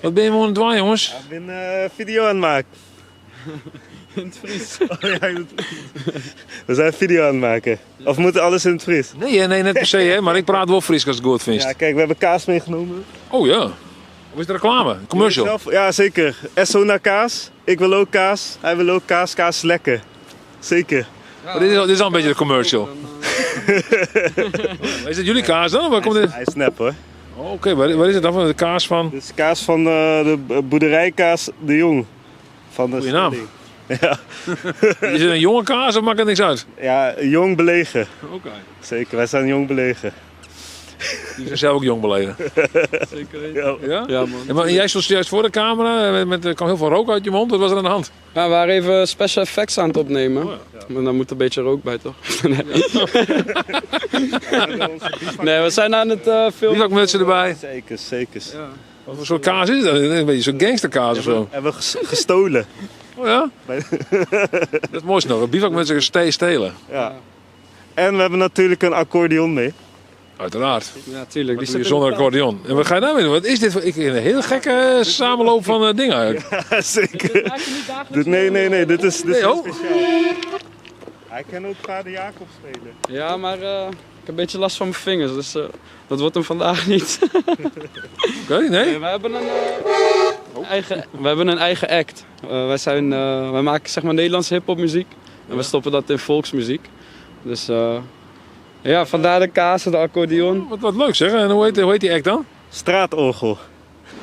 Wat ben je aan het doen, jongens? Ik ben video aan het maken. In het Fries. Oh ja, in het Fries. We zijn video aan het maken. Of moet alles in het Fries? Nee, net per se, hè, maar ik praat wel Fries als ik het goed vind. Ja, kijk, we hebben kaas meegenomen. Oh ja. Hoe is de reclame? Commercial? Zelf, ja, zeker. Esso naar kaas. Ik wil ook kaas. Hij wil ook kaas. Kaas is lekker. Zeker. Maar dit is al een beetje de commercial. Is het jullie kaas dan? Waar komt dit? Hij is nep hoor. Oh, oké, waar is het dan? De kaas van? Dit is kaas van de boerderijkaas De Jong. Van de Goeie naam. Stelling. Ja. Is het een jonge kaas of maakt het niks uit? Ja, jong belegen. Oké. Zeker, wij zijn jong belegen. Die zijn zelf ook jong beleden. Zeker. Ja. Ja? Ja, man. En maar jij stond juist voor de camera, er kwam heel veel rook uit je mond. Wat was er aan de hand? Ja, we waren even special effects aan het opnemen. Oh, Maar daar moet een beetje rook bij, toch? Nee, we zijn aan het Wie filmen. ook met ze erbij? Zeker, zeker. Ja. Wat voor soort kaas is dat? Een beetje zo'n gangsterkaas of zo. Hebben we gestolen. Oh ja? Dat is mooi nog. Een bivak met z'n stelen. Ja. En we hebben natuurlijk een accordeon mee. Uiteraard. Ja, tuurlijk. Die Die zit zonder accordeon. En wat ga je nou mee doen? Wat is dit voor een hele gekke samenloop van dingen eigenlijk? Ja, zeker. Nee, dit is Nee, oh. speciaal. Hij kan ook Vader Jacob spelen. Ja, maar ik heb een beetje last van mijn vingers, dus dat wordt hem vandaag niet. Oké, nee? We hebben een eigen act. Wij maken zeg maar Nederlandse hip-hop muziek en we stoppen dat in volksmuziek. Dus ja, vandaar de kaas en de accordeon. Wat leuk zeg. En hoe heet die act dan? Straatorgel.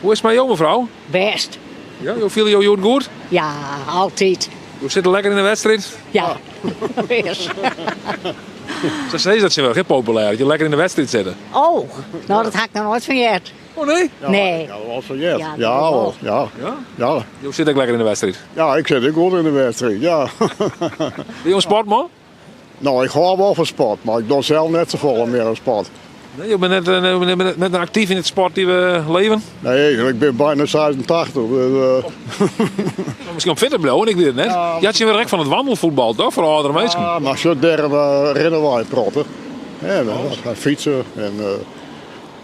Hoe is het met jou mevrouw? Best. Ja, hoe viel je goed goed? Ja, altijd. Hoe zit het lekker in de wedstrijd? Ja. Best. Ze zei dat ze wel heel populair, dat je lekker in de wedstrijd zit. Oh, nou dat had ik nog nooit vergeten. Oh nee? Nee. Ja, dat was van Jet. Ja, Ja, dat hoor. wel. Ja. Ja? Ja. Hoe zit ik lekker in de wedstrijd? Ja, ik zit ook goed in de wedstrijd, ja. Ben je een sportman? Nou, ik ga wel voor sport, maar ik doe zelf net zoveel meer aan sport. Nee, je bent net actief in het sport die we leven. Nee, ik ben bijna 86, dus Misschien op fitter blijven, ik weet het net. Je had je weer recht van het wandelvoetbal, toch? Voor oudere mensen. ja, maar zo derde rennen wij praten. Ja, we fietsen en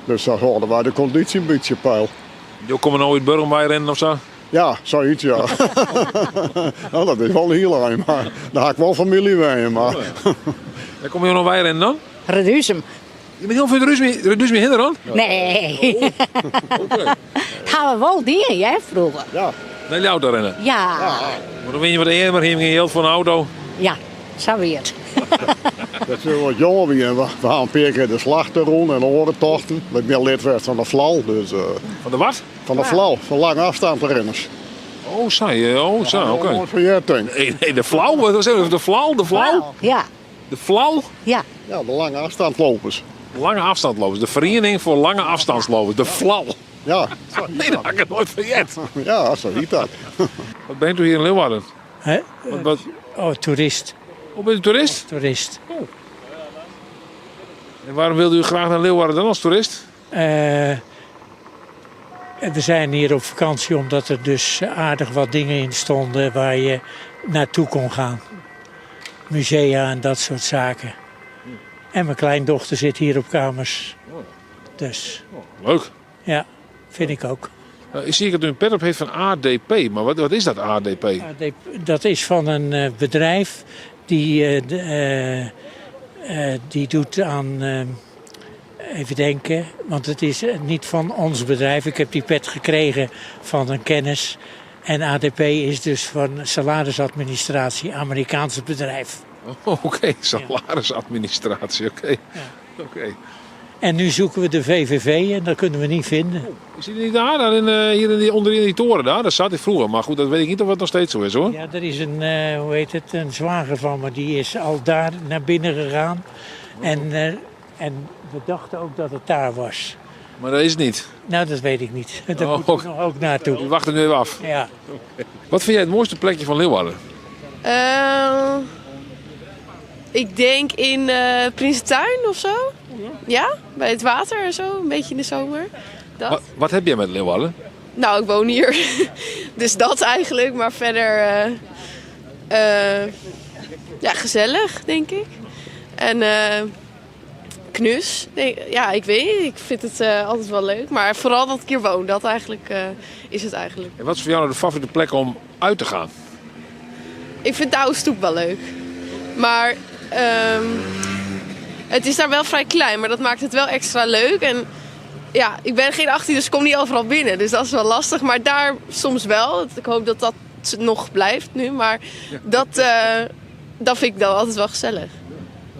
dus dan houden wij de conditie een beetje peil. Je komt nou uit Burgenmeijer rennen of zo? Ja, zoiets ja. Nou, dat is wel heel lang, maar daar heb ik wel familie bij, maar Daar kom je nog bij rennen dan? Reduzem. Je bent heel veel reduce me hinder dan? Nee. Dat hadden we wel dingen, jij vroeger. ja. Nee, de auto rennen. Ja. Maar dan win je wat eerder, maar geen geld voor een auto. Ja, zo weer het. Dat is wat jonger weer. We gaan een paar keer de slachten rond en orentochten. Ik ben lid van de flauw, dus Van de wat? van de flauw, van lange afstandrenners. Oh, zei oké. Nooit van je denk. Nee, de flauw, wat zeg je? De flauw? Ja, De flauw? ja. Ja, de lange afstandlopers. Lange afstandlopers. De vereniging voor lange afstandslopers. De flauw. Ja, Nee, dat had ik het nooit vergeten. ja, zo heet dat. Wat bent u hier in Leeuwarden? Hè? Wat? Oh, toerist. Hoe bent u toerist? Toerist. En waarom wilde u graag naar Leeuwarden dan als toerist? We zijn hier op vakantie omdat er dus aardig wat dingen in stonden waar je naartoe kon gaan. Musea en dat soort zaken. En mijn kleindochter zit hier op kamers. Dus Leuk. ja, vind ik ook. Ik zie dat u een pet op heeft van ADP. Maar wat is dat ADP? Dat is van een bedrijf die doet aan, even denken, want het is niet van ons bedrijf. Ik heb die pet gekregen van een kennis. En ADP is dus van salarisadministratie, Amerikaans bedrijf. Oh, oké, salarisadministratie, oké. Oké. En nu zoeken we de VVV en dat kunnen we niet vinden. Is die niet daar? Onder in die toren daar? Dat zat ik vroeger. Maar goed, dat weet ik niet of het nog steeds zo is hoor. Ja, er is een zwager van me, die is al daar naar binnen gegaan. En we dachten ook dat het daar was. Maar dat is het niet. Nou, dat weet ik niet. Daar Oh, moeten we nog ook naartoe. We wachten nu even af. Ja. Wat vind jij het mooiste plekje van Leeuwarden? Ik denk in Prinsentuin of zo. Ja, bij het water en zo, een beetje in de zomer. Dat. Wat heb jij met Leeuwarden? Nou, ik woon hier. Dus dat eigenlijk, maar verder ja, gezellig, denk ik. En knus. Nee, ja, ik weet niet. Ik vind het altijd wel leuk. Maar vooral dat ik hier woon, dat eigenlijk is het eigenlijk. En wat is voor jou nou de favoriete plek om uit te gaan? Ik vind de oude stoep wel leuk. Maar het is daar wel vrij klein, maar dat maakt het wel extra leuk. En ja, ik ben geen 18, dus ik kom niet overal binnen. Dus dat is wel lastig. Maar daar soms wel. Ik hoop dat dat nog blijft nu. Maar dat vind ik dan altijd wel gezellig.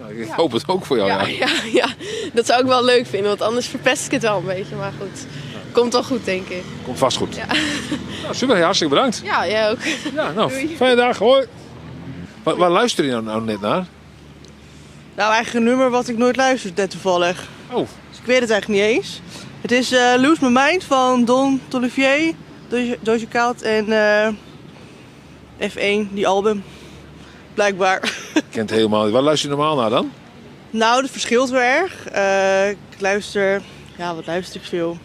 Nou, ik hoop het ook voor jou. Ja, dat zou ik wel leuk vinden. Want anders verpest ik het wel een beetje. Maar goed, komt wel goed, denk ik. Komt vast goed. Ja. Nou, super, hartstikke bedankt. Ja, jij ook. Ja, nou, fijne dag, hoi. Waar luister je nou net naar? Nou, eigenlijk een nummer wat ik nooit luister, net toevallig. Oh. Dus ik weet het eigenlijk niet eens. Het is Lose My Mind van Don Toliver, Doja Cat en F1, die album. Blijkbaar. Ik ken het helemaal niet. Waar luister je normaal naar dan? Nou, dat verschilt wel erg. Ik luister... Ja, wat luister ik veel?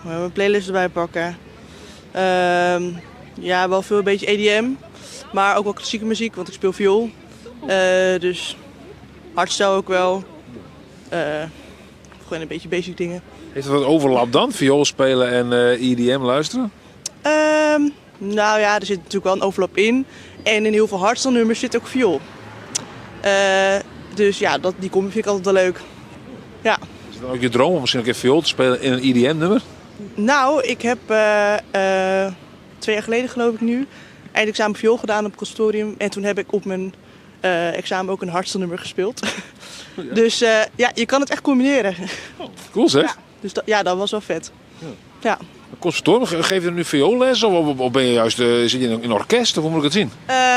Mijn playlist erbij pakken. Ja, wel veel een beetje EDM. Maar ook wel klassieke muziek, want ik speel viool. Dus hardstyle ook wel. Gewoon een beetje basic dingen. Heeft dat wat overlap dan? Viool spelen en EDM luisteren? Nou ja, er zit natuurlijk wel een overlap in. En in heel veel hardstyle nummers zit ook viool. Dus ja, die combi vind ik altijd wel leuk. Ja. Is het dan ook je droom om misschien ook even viool te spelen in een EDM-nummer? Nou, ik heb 2 jaar geleden geloof ik nu eindexamen viool gedaan op het conservatorium. En toen heb ik op mijn examen ook een hardstyle nummer gespeeld. Oh, ja. Dus ja, je kan het echt combineren. Oh, cool zeg. Ja, dus dat was wel vet. Ja. Conservatorium, geef je nu vioolles of ben je juist zit je in een orkest of hoe moet ik het zien?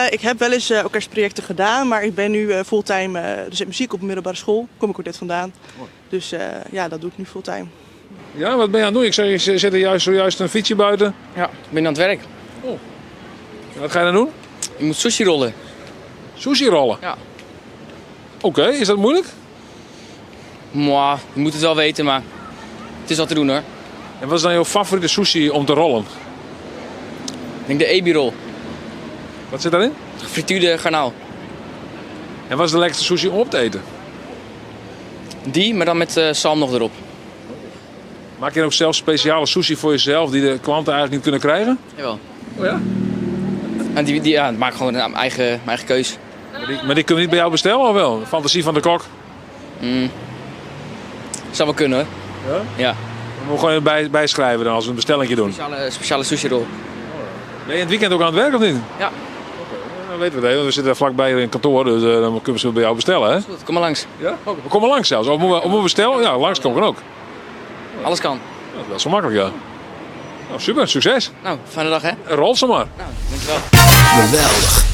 Ik heb wel eens orkestprojecten gedaan, maar ik ben nu fulltime dus muziek op een middelbare school. Kom ik ook net vandaan. Dus ja, dat doe ik nu fulltime. Ja, wat ben je aan het doen? Ik zeg, je zet er zojuist een fietsje buiten. Ja, ik ben aan het werk. Oh. Wat ga je dan doen? Je moet sushi rollen. Sushi rollen? Ja. Oké, is dat moeilijk? Mwah, je moet het wel weten, maar het is wat te doen hoor. En wat is dan jouw favoriete sushi om te rollen? Ik denk de ebi-rol. Wat zit daarin? Gefrituurde garnaal. En wat is de lekkerste sushi om op te eten? Die, maar dan met zalm nog erop. Maak je ook zelf speciale sushi voor jezelf die de klanten eigenlijk niet kunnen krijgen? Jawel. Oh ja? En die maak ik gewoon mijn eigen keus. Maar die kunnen we niet bij jou bestellen of wel? Fantasie van de kok? Zou wel kunnen hoor. Ja? Ja. We moeten gewoon bijschrijven dan als we een bestellingje doen. Speciale sushi rol. Ben je in het weekend ook aan het werk of niet? Ja. Dan weten we het. We zitten daar vlakbij in kantoor, dus dan kunnen we ze bij jou bestellen. Hè? Goed, kom maar langs. Ja? We komen langs zelfs. Of moeten we bestellen? Ja, langskomen kan ook. Alles kan. Ja, dat is wel makkelijk, ja. Nou, super, succes. Nou, fijne dag hè. Rol ze maar. Nou, dankjewel. Geweldig.